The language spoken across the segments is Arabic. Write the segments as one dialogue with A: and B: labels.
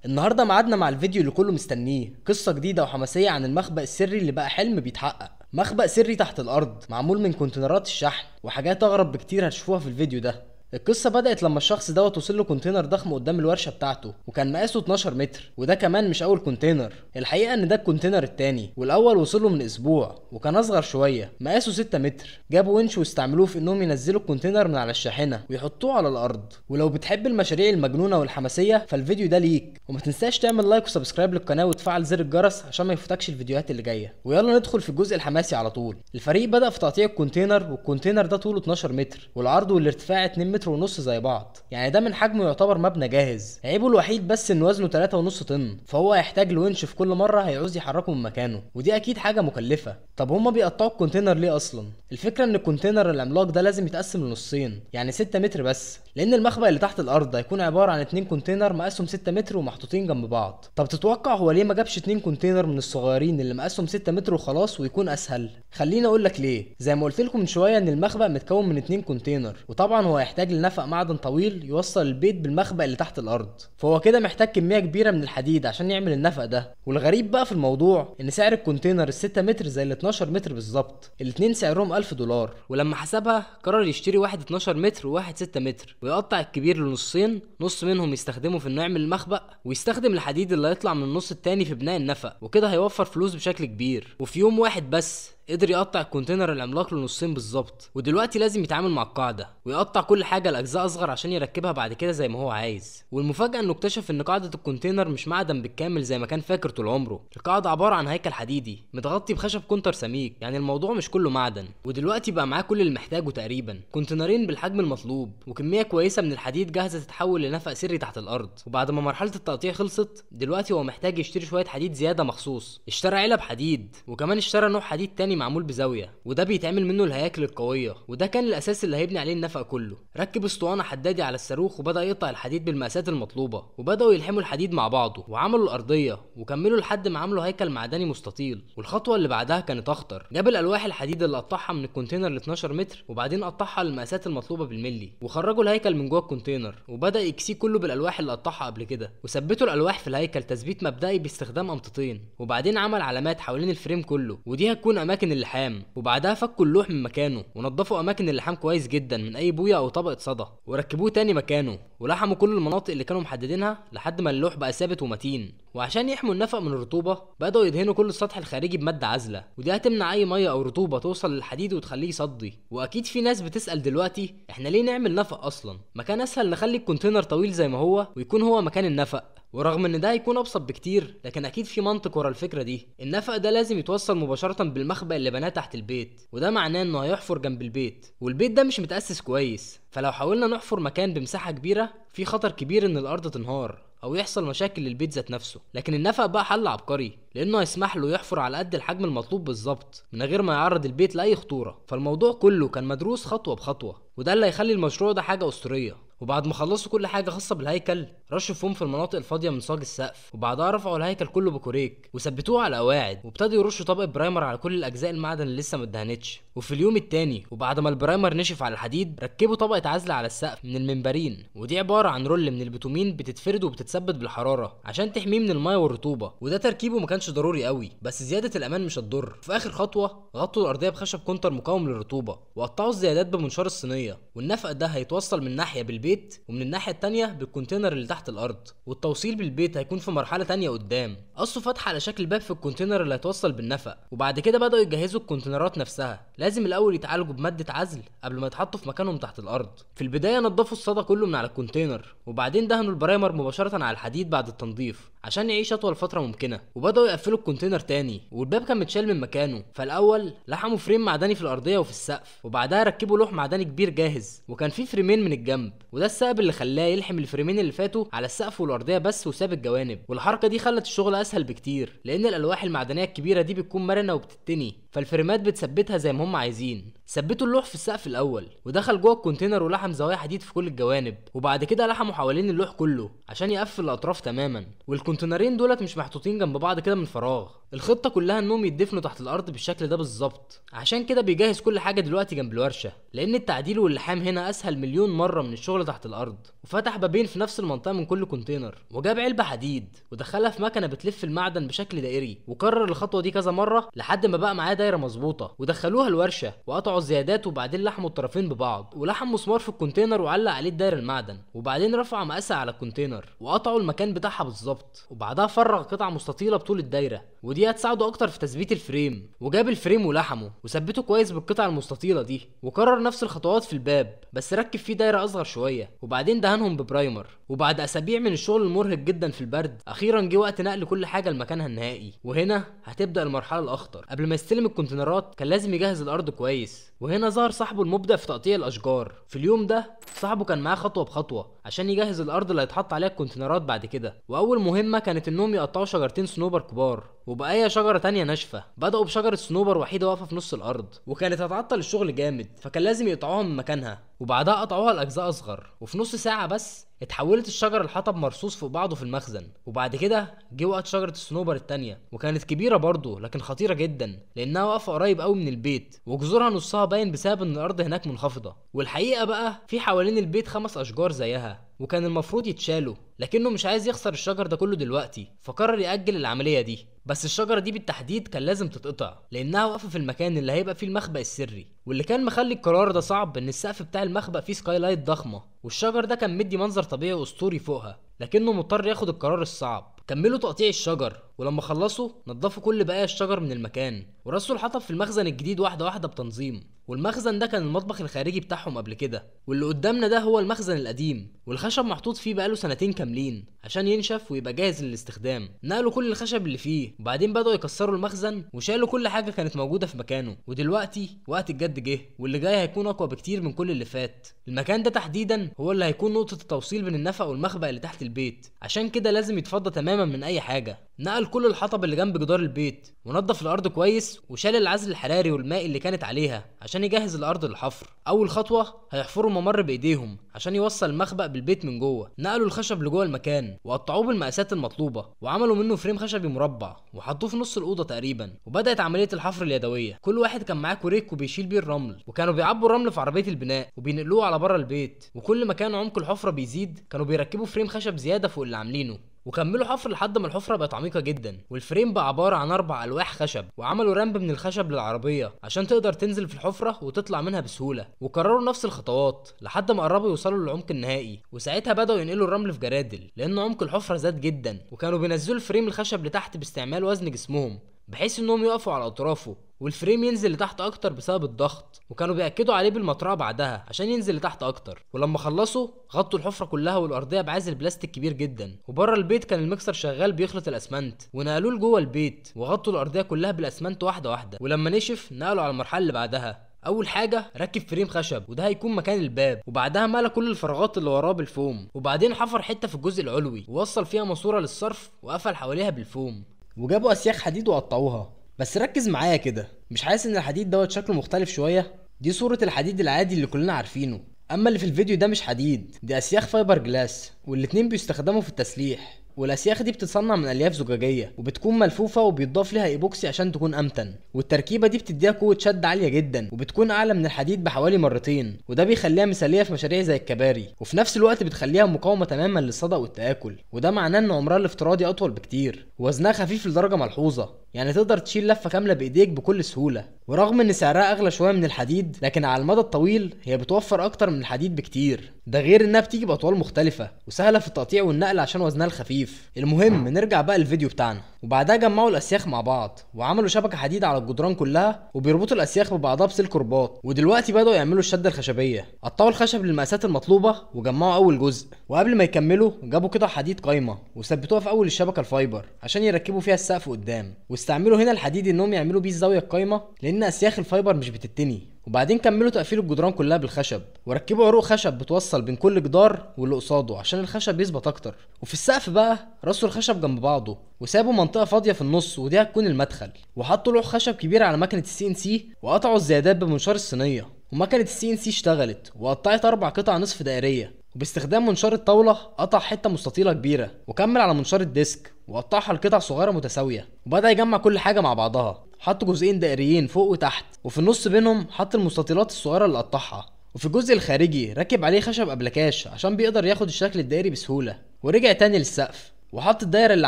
A: النهارده ميعادنا مع الفيديو اللي كله مستنيه، قصة جديدة وحماسية عن المخبأ السري اللي بقى حلم بيتحقق. مخبأ سري تحت الأرض معمول من كونتينرات الشحن وحاجات أغرب بكتير هتشوفوها في الفيديو ده. القصة بدأت لما الشخص دوت وصل له كونتينر ضخم قدام الورشة بتاعته، وكان مقاسه 12 متر، وده كمان مش أول كونتينر. الحقيقة إن ده الكونتينر التاني، والأول وصل له من أسبوع وكان أصغر شوية، مقاسه 6 متر. جابوا ونش واستعملوه في إنهم ينزلوا الكونتينر من على الشاحنة ويحطوه على الأرض. ولو بتحب المشاريع المجنونة والحماسية فالفيديو ده ليك، وما تنساش تعمل لايك وسبسكرايب للقناة وتفعل زر الجرس عشان ما يفوتكش الفيديوهات اللي جاية. ويلا ندخل في الجزء الحماسي على طول. الفريق بدأ في تقطيع الكونتينر، والكونتينر ده طوله 12 متر والعرض والارتفاع 2 متر ونص زي بعض، يعني ده من حجمه يعتبر مبنى جاهز. عيبه الوحيد بس ان وزنه 3.5 طن، فهو هيحتاج لونش في كل مره هيعوز يحركه من مكانه، ودي اكيد حاجه مكلفه. طب هما بيقطعوا الكونتينر ليه اصلا؟ الفكره ان الكونتينر العملاق ده لازم يتقسم لنصين، يعني 6 متر بس، لان المخبأ اللي تحت الارض هيكون عباره عن 2 كونتينر مقاسهم 6 متر ومحطوطين جنب بعض. طب تتوقع هو ليه ما جابش 2 كونتينر من الصغيرين اللي مقاسهم 6 متر وخلاص ويكون اسهل؟ خليني اقول لك ليه. زي ما قلت لكم من شويه ان المخبأ متكون من 2 كونتينر، وطبعا هو هيحتاج لنفق معدن طويل يوصل البيت بالمخبأ اللي تحت الارض، فهو كده محتاج كميه كبيره من الحديد عشان يعمل النفق ده. والغريب بقى في الموضوع ان سعر الكونتينر ال 6 متر زي ال 12 متر بالظبط، الاتنين سعرهم 1000 دولار. ولما حسبها قرر يشتري واحد 12 متر وواحد 6 متر، ويقطع الكبير لنصين، نص منهم يستخدمه في انه يعمل المخبأ، ويستخدم الحديد اللي هيطلع من النص التاني في بناء النفق، وكده هيوفر فلوس بشكل كبير. وفي يوم واحد بس قدر يقطع الكونتينر العملاق لنصين بالظبط. ودلوقتي لازم يتعامل مع القاعده ويقطع كل حاجه لاجزاء اصغر عشان يركبها بعد كده زي ما هو عايز. والمفاجاه انه اكتشف ان قاعده الكونتينر مش معدن بالكامل زي ما كان فاكر طول عمره. القاعده عباره عن هيكل حديدي متغطي بخشب كونتر سميك، يعني الموضوع مش كله معدن. ودلوقتي بقى معاه كل اللي محتاجه تقريبا، كونتينرين بالحجم المطلوب وكميه كويسه من الحديد جاهزه تتحول لنفق سري تحت الارض. وبعد ما مرحله التقطيع خلصت، دلوقتي هو محتاج يشتري شويه حديد زياده مخصوص. اشترى علب حديد، وكمان اشترى نوع حديد تاني معمول بزاويه، وده بيتعمل منه الهياكل القويه، وده كان الاساس اللي هيبني عليه النفق كله. ركب اسطوانه حدادي على الصاروخ وبدا يقطع الحديد بالمقاسات المطلوبه، وبداوا يلحموا الحديد مع بعضه وعملوا الارضيه، وكملوا لحد ما عملوا هيكل معدني مستطيل. والخطوه اللي بعدها كانت اخطر. جاب الالواح الحديد اللي قطعها من الكونتينر ل 12 متر، وبعدين قطعها للمقاسات المطلوبه بالملي، وخرجوا الهيكل من جوه الكونتينر، وبدا يكسيه كله بالالواح اللي قطعها قبل كده. وثبتوا الالواح في الهيكل تثبيت مبدئي باستخدام امطتين، وبعدين عمل علامات حوالين الفريم كله، ودي هتكون اماكن اللحام. وبعدها فكوا اللوح من مكانه، ونضفوا اماكن اللحام كويس جدا من اي بويه او طبقه صدى، وركبوه تاني مكانه، ولحموا كل المناطق اللي كانوا محددينها لحد ما اللوح بقى ثابت ومتين. وعشان يحموا النفق من الرطوبه بداوا يدهنوا كل السطح الخارجي بماده عازله، ودي هتمنع اي ميه او رطوبه توصل للحديد وتخليه يصدي. واكيد في ناس بتسال دلوقتي احنا ليه نعمل نفق اصلا؟ ما كان اسهل نخلي الكونتينر طويل زي ما هو ويكون هو مكان النفق. ورغم ان ده هيكون ابسط بكتير، لكن اكيد في منطق ورا الفكره دي. النفق ده لازم يتوصل مباشره بالمخبأ اللي بناه تحت البيت، وده معناه انه هيحفر جنب البيت، والبيت ده مش متأسس كويس، فلو حاولنا نحفر مكان بمساحه كبيره في خطر كبير ان الارض تنهار او يحصل مشاكل للبيت ذات نفسه. لكن النفق بقى حل عبقري، لانه هيسمح له يحفر على قد الحجم المطلوب بالظبط من غير ما يعرض البيت لاي خطوره. فالموضوع كله كان مدروس خطوه بخطوه، وده اللي هيخلي المشروع ده حاجه اسطوريه. وبعد ما خلصوا كل حاجه خاصه بالهيكل، رشوا فوم في المناطق الفاضيه من صاج السقف، وبعدها رفعوا الهيكل كله بكوريك وثبتوه على قواعد، وابتدوا يرشوا طبقه برايمر على كل الاجزاء المعدن اللي لسه ما اتدهنتش. وفي اليوم التاني وبعد ما البرايمر نشف على الحديد، ركبوا طبقه عزل على السقف من المنبرين، ودي عباره عن رول من البيتومين بتتفرد وبتتثبت بالحراره عشان تحميه من الميه والرطوبه. وده تركيبه ما كانش ضروري قوي، بس زياده الامان مش هتضر. في اخر خطوه غطوا الارضيه بخشب كونتر مقاوم للرطوبه، وقطعوا الزيادات بمنشار الصينيه. والنفق ده هيتوصل من ناحيه بالبيت، ومن الناحيه التانيه بالكونتينر اللي تحت الارض. والتوصيل بالبيت هيكون في مرحله تانيه قدام. قصوا فتحه على شكل باب في الكونتينر اللي هيتوصل بالنفق، وبعد كده بداوا يجهزوا الكونتينرات نفسها. لازم الاول يتعالجوا بماده عزل قبل ما يتحطوا في مكانهم تحت الارض. في البدايه نضفوا الصدى كله من على الكونتينر، وبعدين دهنوا البرايمر مباشره على الحديد بعد التنظيف عشان يعيش اطول فتره ممكنه. وبداوا يقفلوا الكونتينر تاني، والباب كان متشال من مكانه. فالاول لحموا فريم معدني في الارضيه وفي السقف، وبعدها ركبوا لوح معدني كبير جاهز، وكان فيه فريمين من الجنب، وده السبب اللي خلاه يلحم الفريمين اللي فاتوا على السقف والارضيه بس وساب الجوانب. والحركه دي خلت الشغل اسهل بكتير، لان الالواح المعدنيه الكبيره دي بتكون مرنه وبتتني، فالفريمات بتثبتها زي ما هم عايزين. ثبتوا اللوح في السقف الاول ودخل جوه الكونتينر ولحم زوايا حديد في كل الجوانب، وبعد كده لحموا حوالين اللوح كله عشان يقفل الاطراف تماما. والكونتينرين دولت مش محطوطين جنب بعض كده من فراغ، الخطه كلها انهم يدفنوا تحت الارض بالشكل ده بالظبط. عشان كده بيجهز كل حاجه دلوقتي جنب الورشه، لان التعديل واللحام هنا اسهل مليون مره من الشغل تحت الارض. وفتح بابين في نفس المنطقه من كل كونتينر، وجاب علبه حديد ودخلها في مكنه بتلف المعدن بشكل دائري، وكرر الخطوه دي كذا مره لحد ما بقى معاه دايره مظبوطه. ودخلوها الورشه وقطعوا الزيادات، وبعدين لحموا الطرفين ببعض، ولحم مسمار في الكونتينر وعلق عليه الدايره المعدن، وبعدين رفع مقاسها على الكونتينر وقطعوا المكان بتاعها بالظبط، وبعدها فرغ قطعه مستطيله بطول الدايره، ودي هتساعده اكتر في تثبيت الفريم. وجاب الفريم ولحمه وثبته كويس بالقطع المستطيله دي، وكرر نفس الخطوات في الباب بس ركب فيه دايره اصغر شويه، وبعدين دهنهم ببرايمر. وبعد اسابيع من الشغل المرهق جدا في البرد، اخيرا جه وقت نقل كل حاجه لمكانها النهائي. وهنا هتبدا المرحله الاخطر. قبل ما يستلم الكونتينرات كان لازم يجهز الارض كويس، وهنا ظهر صاحبه المبدع في تقطيع الاشجار. في اليوم ده صاحبه كان معاه خطوه بخطوه عشان يجهز الارض اللي هيتحط عليها الكونتينرات بعد كده. واول مهمه كانت انهم يقطعوا شجرتين صنوبر كبار وبقايا شجره تانية ناشفه. بداوا بشجره صنوبر وحيده واقفه في نص الارض، وكانت هتعطل الشغل جامد، فكان لازم يقطعوها من مكانها، وبعدها قطعوها لاجزاء اصغر. وفي نص ساعه بس اتحولت الشجره لحطب مرصوص فوق بعضه في المخزن. وبعد كده جه وقت شجره الصنوبر التانية، وكانت كبيره برضه لكن خطيره جدا لانها واقفه قريب قوي من البيت، وجذورها نصها باين بسبب ان الارض هناك منخفضه. والحقيقه بقى في حوالين البيت 5 اشجار زيها، وكان المفروض يتشالوا، لكنه مش عايز يخسر الشجر ده كله دلوقتي، فقرر يأجل العمليه دي. بس الشجره دي بالتحديد كان لازم تتقطع لانها واقفه في المكان اللي هيبقى فيه المخبأ السري. واللي كان مخلي القرار ده صعب ان السقف بتاع المخبأ فيه سكاي لايت ضخمه، والشجر ده كان مدي منظر طبيعي واسطوري فوقها، لكنه مضطر ياخد القرار الصعب. كملوا تقطيع الشجر، ولما خلصوا نضفوا كل بقايا الشجر من المكان، ورصوا الحطب في المخزن الجديد واحده واحده بتنظيم. والمخزن ده كان المطبخ الخارجي بتاعهم قبل كده، واللي قدامنا ده هو المخزن القديم، والخشب محطوط فيه بقاله 2 كاملين عشان ينشف ويبقى جاهز للاستخدام. نقلوا كل الخشب اللي فيه، وبعدين بدأوا يكسروا المخزن وشالوا كل حاجه كانت موجوده في مكانه. ودلوقتي وقت الجد جه، واللي جاي هيكون اقوى بكتير من كل اللي فات. المكان ده تحديدا هو اللي هيكون نقطه التوصيل بين النفق والمخبأ اللي تحت البيت، عشان كده لازم يتفضى تماما من اي حاجه. نقل كل الحطب اللي جنب جدار البيت، ونضف الارض كويس، وشال العزل الحراري والماء اللي كانت عليها عشان يجهز الارض للحفر. اول خطوه هيحفروا ممر بايديهم عشان يوصل المخبأ بالبيت من جوه. نقلوا الخشب لجوه المكان وقطعوه بالمقاسات المطلوبه، وعملوا منه فريم خشبي مربع وحطوه في نص الاوضه تقريبا. وبدات عمليه الحفر اليدويه. كل واحد كان معاه كوريك وبيشيل بيه الرمل، وكانوا بيعبوا الرمل في عربيه البناء وبينقلوه على بره البيت. وكل ما كان عمق الحفره بيزيد كانوا بيركبوا فريم خشب زياده فوق اللي عاملينه، وكملوا حفر لحد ما الحفره بقت عميقه جدا. والفريم بقى عباره عن 4 ألواح خشب، وعملوا رمب من الخشب للعربيه عشان تقدر تنزل في الحفره وتطلع منها بسهوله. وكرروا نفس الخطوات لحد ما قربوا يوصلوا للعمق النهائي، وساعتها بداوا ينقلوا الرمل في جرادل لان عمق الحفره زاد جدا. وكانوا بينزلوا الفريم الخشب لتحت باستعمال وزن جسمهم بحيث انهم يقفوا على اطرافه، والفريم ينزل لتحت اكتر بسبب الضغط. وكانوا بيأكدوا عليه بالمطرقه بعدها عشان ينزل لتحت اكتر. ولما خلصوا غطوا الحفره كلها والارضيه بعازل بلاستيك كبير جدا. وبره البيت كان المكسر شغال بيخلط الاسمنت، ونقلوه لجوه البيت وغطوا الارضيه كلها بالاسمنت واحده واحده. ولما نشف نقلوا على المرحله اللي بعدها. اول حاجه ركب فريم خشب وده هيكون مكان الباب، وبعدها ملى كل الفراغات اللي وراه بالفوم، وبعدين حفر حته في الجزء العلوي ووصل فيها ماسوره للصرف وقفل حواليها بالفوم. وجابوا اسياخ حديد وقطعوها. بس ركز معايا كده، مش حاسس ان الحديد دوت شكله مختلف شويه؟ دي صوره الحديد العادي اللي كلنا عارفينه، اما اللي في الفيديو ده مش حديد، دي اسياخ فايبر جلاس، والاتنين بيستخدموا في التسليح. والاسياخ دي بتتصنع من الياف زجاجيه وبتكون ملفوفه وبيتضاف لها ايبوكسي عشان تكون امتن. والتركيبه دي بتديها قوه شد عاليه جدا، وبتكون اعلى من الحديد بحوالي مرتين، وده بيخليها مثاليه في مشاريع زي الكباري، وفي نفس الوقت بتخليها مقاومه تماما للصدأ والتآكل. وده معناه ان عمرها الافتراضي اطول بكتير، ووزنها خفيف لدرجه ملحوظه، يعني تقدر تشيل لفه كامله بايديك بكل سهوله. ورغم ان سعرها اغلى شويه من الحديد، لكن على المدى الطويل هي بتوفر اكتر من الحديد بكتير. ده غير انها بتيجي باطوال مختلفه وسهله في التقطيع والنقل عشان وزنها الخفيف. المهم نرجع بقى للفيديو بتاعنا. وبعدها جمعوا الاسياخ مع بعض وعملوا شبكه حديد على الجدران كلها، وبيربطوا الاسياخ ببعضها بسلك رباط. ودلوقتي بدأوا يعملوا الشده الخشبيه. قطعوا الخشب للمقاسات المطلوبه وجمعوا اول جزء، وقبل ما يكملوا جابوا قطع حديد قايمه وثبتوها في اول الشبكه الفايبر عشان يركبوا فيها السقف قدام. واستعملوا هنا الحديد انهم يعملوا بيه الزاويه القايمه لان اسياخ الفايبر مش بتتني، وبعدين كملوا تقفيل الجدران كلها بالخشب، وركبوا عروق خشب بتوصل بين كل جدار واللي قصاده عشان الخشب يثبت اكتر. وفي السقف بقى رصوا الخشب جنب بعضه وسابوا منطقه فاضيه في النص ودي هتكون المدخل، وحطوا لوح خشب كبير على مكنه السي ان سي وقطعوا الزيادات بمنشار الصينيه، ومكنه السي ان سي اشتغلت وقطعت 4 قطع نصف دائريه، وباستخدام منشار الطاوله قطع حته مستطيله كبيره وكمل على منشار الديسك وقطعها لقطع صغيره متساويه، وبدا يجمع كل حاجه مع بعضها. حط جزئين دائريين فوق وتحت، وفي النص بينهم حط المستطيلات الصغيره اللي قطعها، وفي الجزء الخارجي ركب عليه خشب ابلكاش عشان بيقدر ياخد الشكل الدائري بسهوله، ورجع تاني للسقف وحط الدايره اللي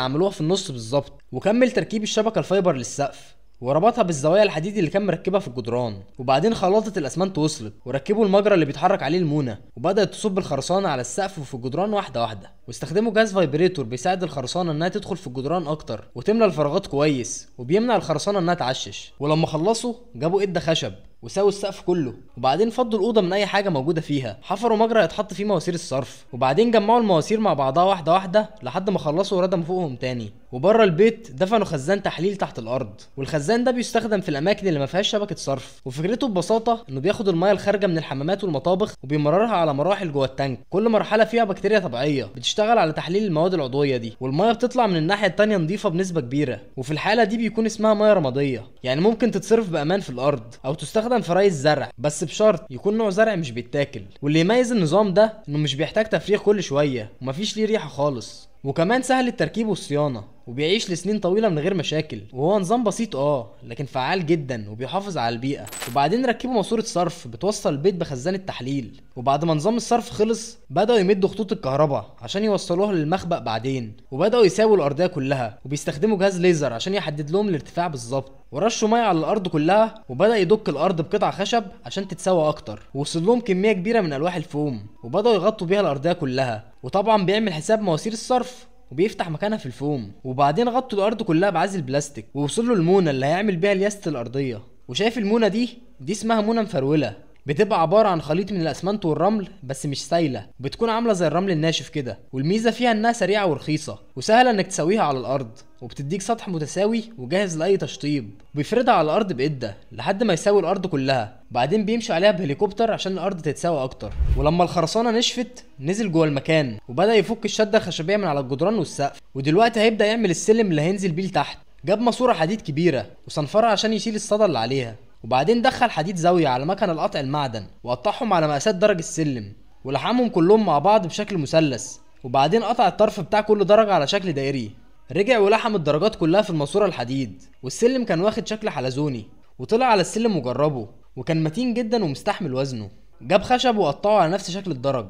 A: عملوها في النص بالظبط، وكمل تركيب الشبكه الفايبر للسقف وربطها بالزوايا الحديد اللي كان مركبها في الجدران. وبعدين خلاطه الاسمنت وصلت وركبوا المجرى اللي بيتحرك عليه المونه، وبدات تصب الخرسانه على السقف وفي الجدران واحده واحده، واستخدموا جهاز فايبريتور بيساعد الخرسانه انها تدخل في الجدران اكتر وتملى الفراغات كويس وبيمنع الخرسانه انها تعشش. ولما خلصوا جابوا قده خشب وساووا السقف كله، وبعدين فضوا الاوضه من اي حاجه موجوده فيها، حفروا مجرى يتحط فيه مواسير الصرف، وبعدين جمعوا المواسير مع بعضها واحده واحده لحد ما خلصوا وردموا فوقهم تاني. وبره البيت دفنوا خزان تحليل تحت الارض، والخزان ده بيستخدم في الاماكن اللي ما فيهاش شبكه صرف، وفكرته ببساطه انه بياخد الميه الخارجه من الحمامات والمطابخ وبيمررها على مراحل جوه التانك، كل مرحله فيها بكتيريا طبيعيه بتشتغل على تحليل المواد العضويه دي، والميه بتطلع من الناحيه التانيه نظيفه بنسبه كبيره، وفي الحاله دي بيكون اسمها ميه رماديه، يعني ممكن تتصرف بامان في الارض او تستخدم في ري الزرع، بس بشرط يكون نوع زرع مش بيتاكل. واللي يميز النظام ده انه مش بيحتاج تفريغ كل شويه ومفيش ليه ريحه خالص، وكمان سهل التركيب والصيانه وبيعيش لسنين طويله من غير مشاكل، وهو نظام بسيط لكن فعال جدا وبيحافظ على البيئه. وبعدين ركبوا ماسوره صرف بتوصل البيت بخزان التحليل، وبعد ما نظام الصرف خلص بداوا يمدوا خطوط الكهرباء عشان يوصلوها للمخبأ بعدين، وبداوا يساووا الارضيه كلها وبيستخدموا جهاز ليزر عشان يحدد لهم الارتفاع بالظبط، ورشوا ميه على الارض كلها وبدا يدك الارض بقطع خشب عشان تتساوى اكتر، ووصل لهم كميه كبيره من الواح الفوم وبداوا يغطوا بيها الارضيه كلها، وطبعا بيعمل حساب مواسير الصرف وبيفتح مكانها في الفوم. وبعدين غطوا الارض كلها بعزل بلاستيك ووصلوا المونه اللي هيعمل بيها الياست الارضيه. وشايف المونه دي اسمها مونه مفروله، بتبقى عباره عن خليط من الاسمنت والرمل بس مش سايله، بتكون عامله زي الرمل الناشف كده، والميزه فيها انها سريعه ورخيصه وسهله انك تسويها على الارض، وبتديك سطح متساوي وجاهز لاي تشطيب. بيفردها على الارض بقده لحد ما يساوي الارض كلها، بعدين بيمشي عليها بهليكوبتر عشان الارض تتساوى اكتر. ولما الخرسانه نشفت نزل جوه المكان وبدا يفك الشده الخشبيه من على الجدران والسقف، ودلوقتي هيبدا يعمل السلم اللي هينزل بيه لتحت. جاب ماسوره حديد كبيره وصنفرها عشان يشيل الصدى اللي عليها، وبعدين دخل حديد زاويه على مكنه لقطع المعدن وقطعهم على مقاسات درج السلم ولحمهم كلهم مع بعض بشكل مثلث، وبعدين قطع الطرف بتاع كل درجه على شكل دائري. رجع ولحم الدرجات كلها في الماسوره الحديد، والسلم كان واخد شكل حلزوني، وطلع على السلم وجربه وكان متين جدا ومستحمل وزنه. جاب خشب وقطعه على نفس شكل الدرج،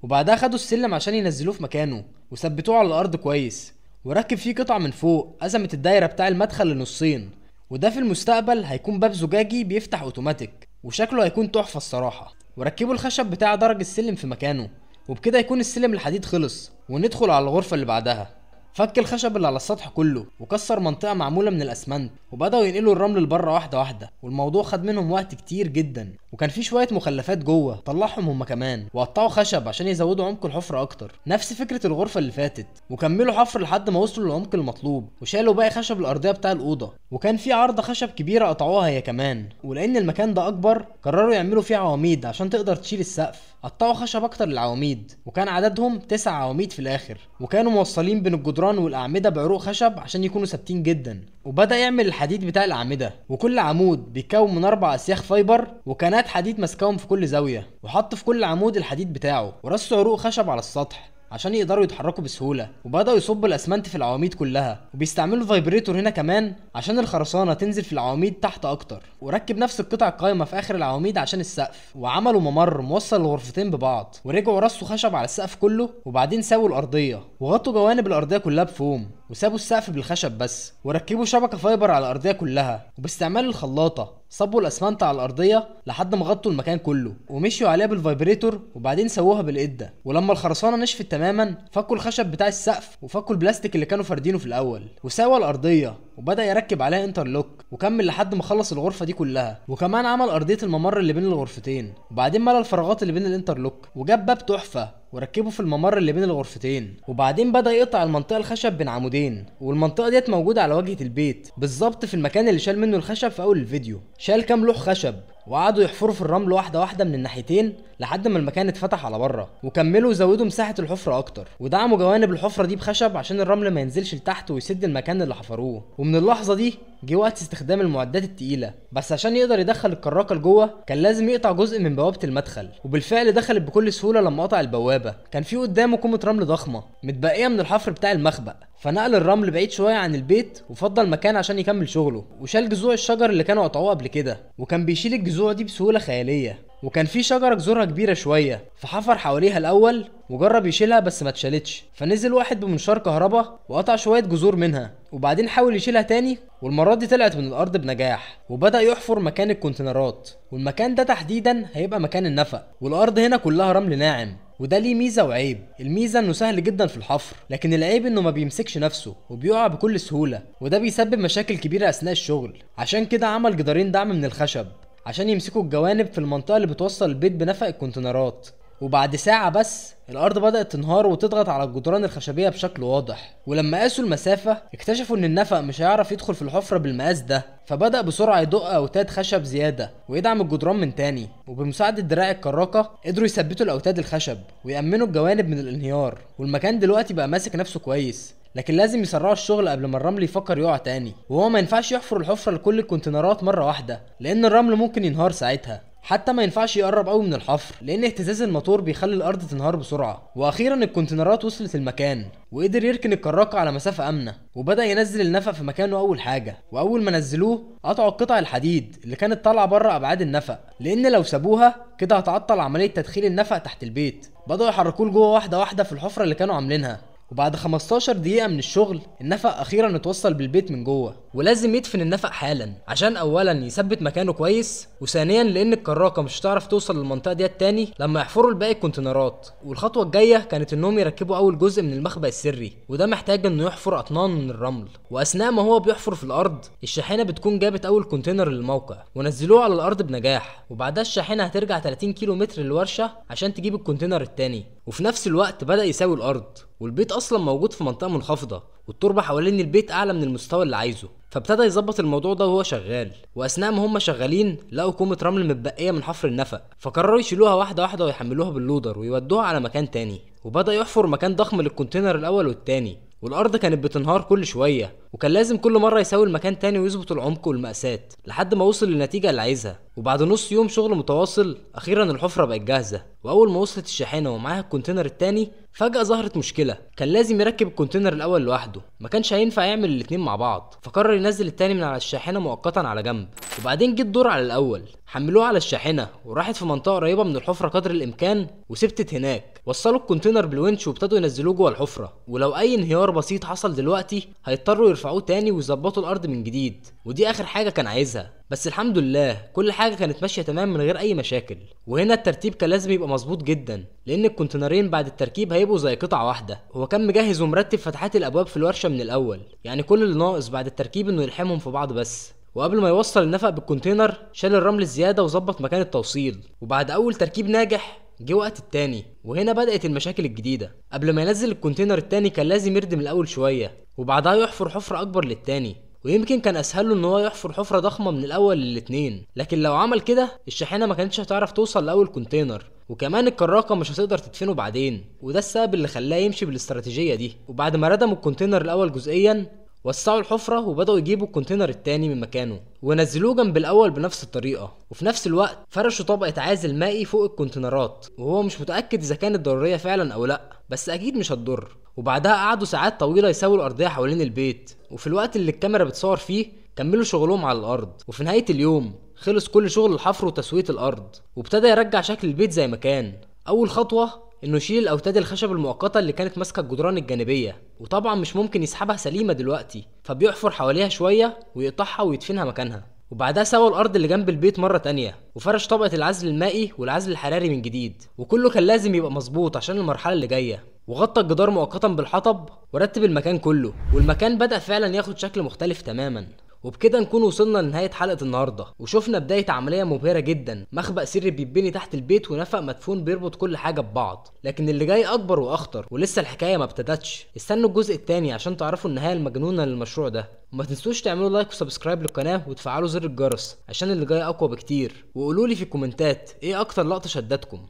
A: وبعدها خدوا السلم عشان ينزلوه في مكانه وثبتوه على الارض كويس، وركب فيه قطعه من فوق قسمت الدايره بتاع المدخل لنصين، وده في المستقبل هيكون باب زجاجي بيفتح اوتوماتيك وشكله هيكون تحفه الصراحه. وركبوا الخشب بتاع درج السلم في مكانه، وبكده يكون السلم الحديد خلص. وندخل على الغرفه اللي بعدها. فك الخشب اللي على السطح كله وكسر منطقه معموله من الاسمنت، وبداوا ينقلوا الرمل لبره واحده واحده، والموضوع خد منهم وقت كتير جدا، وكان في شويه مخلفات جوه طلعهم هم كمان، وقطعوا خشب عشان يزودوا عمق الحفره اكتر نفس فكره الغرفه اللي فاتت، وكملوا حفر لحد ما وصلوا للعمق المطلوب، وشالوا باقي خشب الارضيه بتاع الاوضه، وكان في عارضه خشب كبيره قطعوها هي كمان. ولان المكان ده اكبر قرروا يعملوا فيه عواميد عشان تقدر تشيل السقف، قطعوا خشب اكتر للعواميد، وكان عددهم 9 عواميد في الاخر، وكانوا موصلين بين الجدران والاعمده بعروق خشب عشان يكونوا ثابتين جدا. وبدا يعمل الحديد بتاع الاعمده، وكل عمود بيتكون من 4 اسياخ فايبر وكانات حديد ماسكاهم في كل زاويه، وحط في كل عمود الحديد بتاعه، ورصوا عروق خشب على السطح عشان يقدروا يتحركوا بسهوله. وبداوا يصبوا الاسمنت في العواميد كلها، وبيستعملوا فايبريتور هنا كمان عشان الخرسانه تنزل في العواميد تحت اكتر. وركب نفس القطع القايمه في اخر العواميد عشان السقف، وعملوا ممر موصل الغرفتين ببعض، ورجعوا رصوا خشب على السقف كله، وبعدين ساووا الارضيه وغطوا جوانب الارضيه كلها بفوم، وسابوا السقف بالخشب بس، وركبوا شبكه فايبر على الارضيه كلها، وباستعمال الخلاطه صبوا الاسمنت على الارضيه لحد ما غطوا المكان كله، ومشيوا عليها بالفايبريتور، وبعدين سووها بالقده. ولما الخرسانه نشفت تماما فكوا الخشب بتاع السقف وفكوا البلاستيك اللي كانوا فاردينه في الاول، وساوى الارضيه وبدا يركب عليها انترلوك، وكمل لحد ما خلص الغرفه دي كلها، وكمان عمل ارضيه الممر اللي بين الغرفتين، وبعدين ملى الفراغات اللي بين الانترلوك، وجاب باب تحفه وركبه في الممر اللي بين الغرفتين. وبعدين بدا يقطع المنطقه الخشب بين عمودين، والمنطقه ديت موجوده على واجهه البيت بالظبط في المكان اللي شال منه الخشب في اول الفيديو. شال كام لوح خشب وقعدوا يحفروا في الرمل واحده واحده من الناحيتين لحد ما المكان اتفتح على بره، وكملوا زودوا مساحه الحفره اكتر، ودعموا جوانب الحفره دي بخشب عشان الرمل ما ينزلش لتحت ويسد المكان اللي حفروه. ومن اللحظه دي جه وقت استخدام المعدات التقيله، بس عشان يقدر يدخل الكراكه لجوه كان لازم يقطع جزء من بوابه المدخل، وبالفعل دخلت بكل سهوله. لما قطع البوابه كان في قدامه كومه رمل ضخمه متبقيه من الحفر بتاع المخبأ، فنقل الرمل بعيد شويه عن البيت وفضل مكان عشان يكمل شغله، وشال جذوع الشجر اللي كانوا قطعوه قبل كده، وكان بيشيل الجذوع دي بسهوله خياليه. وكان في شجره جذورها كبيره شويه، فحفر حواليها الاول وجرب يشيلها بس ما اتشالتش، فنزل واحد بمنشار كهرباء وقطع شويه جذور منها، وبعدين حاول يشيلها تاني والمره دي طلعت من الارض بنجاح، وبدا يحفر مكان الكونتينرات. والمكان ده تحديدا هيبقى مكان النفق، والارض هنا كلها رمل ناعم، وده ليه ميزه وعيب. الميزه انه سهل جدا في الحفر، لكن العيب انه ما بيمسكش نفسه وبيقع بكل سهوله، وده بيسبب مشاكل كبيره اثناء الشغل. عشان كده عمل جدارين دعم من الخشب عشان يمسكوا الجوانب في المنطقه اللي بتوصل البيت بنفق الكونتينرات. وبعد ساعه بس الارض بدات تنهار وتضغط على الجدران الخشبيه بشكل واضح، ولما قاسوا المسافه اكتشفوا ان النفق مش هيعرف يدخل في الحفره بالمقاس ده، فبدا بسرعه يدق اوتاد خشب زياده ويدعم الجدران من تاني، وبمساعده دراع الكراكه قدروا يثبتوا الاوتاد الخشب ويامنوا الجوانب من الانهيار. والمكان دلوقتي بقى ماسك نفسه كويس، لكن لازم يسرعوا الشغل قبل ما الرمل يفكر يقع تاني. وهو ما ينفعش يحفر الحفره لكل الكونتينرات مره واحده، لان الرمل ممكن ينهار ساعتها. حتى ما ينفعش يقرب قوي من الحفر لان اهتزاز الموتور بيخلي الارض تنهار بسرعه. واخيرا الكونتينرات وصلت المكان، وقدر يركن الكراكه على مسافه امنه، وبدا ينزل النفق في مكانه اول حاجه. واول ما نزلوه قطعوا قطع الحديد اللي كانت طالعه بره ابعاد النفق، لان لو سابوها كده هتعطل عمليه تدخيل النفق تحت البيت. بداوا يحركوه لجوه واحده واحده في الحفره اللي كانوا عاملينها، وبعد 15 دقيقة من الشغل النفق أخيرا اتوصل بالبيت من جوه. ولازم يدفن النفق حالا عشان أولا يثبت مكانه كويس، وثانيا لأن الكراكة مش هتعرف توصل للمنطقة ديت تاني لما يحفروا الباقي الكونتينرات. والخطوة الجاية كانت إنهم يركبوا أول جزء من المخبأ السري، وده محتاج إنه يحفر أطنان من الرمل. وأثناء ما هو بيحفر في الأرض الشاحنة بتكون جابت أول كونتينر للموقع ونزلوه على الأرض بنجاح، وبعدها الشاحنة هترجع 30 كيلو متر للورشة عشان تجيب الكونتينر التاني. وفي نفس الوقت بدأ يساوي الأرض، والبيت اصلا موجود في منطقه منخفضه والتربه حوالين البيت اعلى من المستوى اللي عايزه، فابتدى يظبط الموضوع ده وهو شغال. واثناء ما هم شغالين لقوا كومه رمل متبقيه من حفر النفق، فقرروا يشيلوها واحده واحده ويحملوها باللودر ويودوها على مكان تاني. وبدا يحفر مكان ضخم للكونتينر الاول والتاني، والارض كانت بتنهار كل شويه، وكان لازم كل مره يساوي المكان تاني ويظبط العمق والمقاسات لحد ما وصل للنتيجه اللي عايزها. وبعد نص يوم شغل متواصل اخيرا الحفره بقت جاهزه. واول ما وصلت الشاحنه ومعاها الكونتينر التاني فجاه ظهرت مشكله، كان لازم يركب الكونتينر الاول لوحده، ما كانش هينفع يعمل الاتنين مع بعض، فقرر ينزل التاني من على الشاحنه مؤقتا على جنب. وبعدين جه الدور على الاول، حملوه على الشاحنه وراحت في منطقه قريبه من الحفره قدر الامكان وثبتت هناك. وصلوا الكونتينر بالونش وابتدوا ينزلوه جوه الحفره، ولو اي انهيار بسيط حصل دلوقتي هيضطروا يرفعوه تاني ويظبطوا الارض من جديد، ودي اخر حاجه كان عايزها. بس الحمد لله كل حاجه كانت ماشيه تمام من غير اي مشاكل. وهنا الترتيب كان لازم يبقى مظبوط جدا، لان الكونتينرين بعد التركيب هيبقوا زي قطعه واحده. هو كان مجهز ومرتب فتحات الابواب في الورشه من الاول، يعني كل اللي ناقص بعد التركيب انه يلحمهم في بعض بس. وقبل ما يوصل النفق بالكونتينر شال الرمل الزياده وظبط مكان التوصيل. وبعد اول تركيب ناجح جه وقت التاني، وهنا بدأت المشاكل الجديدة. قبل ما ينزل الكونتينر التاني كان لازم يردم الاول شويه، وبعدها يحفر حفره اكبر للتاني. ويمكن كان اسهل له ان هو يحفر حفره ضخمه من الاول للاتنين، لكن لو عمل كده الشاحنه ما كانتش هتعرف توصل لاول كونتينر، وكمان الكراكه مش هتقدر تدفنه بعدين، وده السبب اللي خلاه يمشي بالاستراتيجيه دي. وبعد ما ردموا الكونتينر الاول جزئيا وسعوا الحفره وبداوا يجيبوا الكونتينر التاني من مكانه ونزلوه جنب الاول بنفس الطريقه، وفي نفس الوقت فرشوا طبقه عازل مائي فوق الكونتينرات، وهو مش متاكد اذا كانت ضروريه فعلا او لا، بس اكيد مش هتضر. وبعدها قعدوا ساعات طويله يساووا الارضيه حوالين البيت، وفي الوقت اللي الكاميرا بتصور فيه كملوا شغلهم على الارض. وفي نهايه اليوم خلص كل شغل الحفر وتسويه الارض، وابتدى يرجع شكل البيت زي ما كان. اول خطوه انه يشيل الاوتاد الخشب المؤقته اللي كانت ماسكه الجدران الجانبيه، وطبعا مش ممكن يسحبها سليمه دلوقتي، فبيحفر حواليها شويه ويقطعها ويدفنها مكانها. وبعدها سوى الارض اللي جنب البيت مره تانية وفرش طبقه العزل المائي والعزل الحراري من جديد، وكله كان لازم يبقى مظبوط عشان المرحله اللي جايه. وغطى الجدار مؤقتا بالحطب ورتب المكان كله، والمكان بدأ فعلا ياخد شكل مختلف تماما. وبكده نكون وصلنا لنهاية حلقة النهاردة، وشوفنا بداية عملية مبهرة جدا، مخبأ سري بيتبني تحت البيت ونفق مدفون بيربط كل حاجة ببعض. لكن اللي جاي أكبر وأخطر، ولسه الحكاية ما ابتدتش. استنوا الجزء التاني عشان تعرفوا النهاية المجنونة للمشروع ده. وما تنسوش تعملوا لايك وسبسكرايب للقناه وتفعلوا زر الجرس عشان اللي جاي اقوى بكتير. وقولولي في الكومنتات ايه اكتر لقطه شدتكم.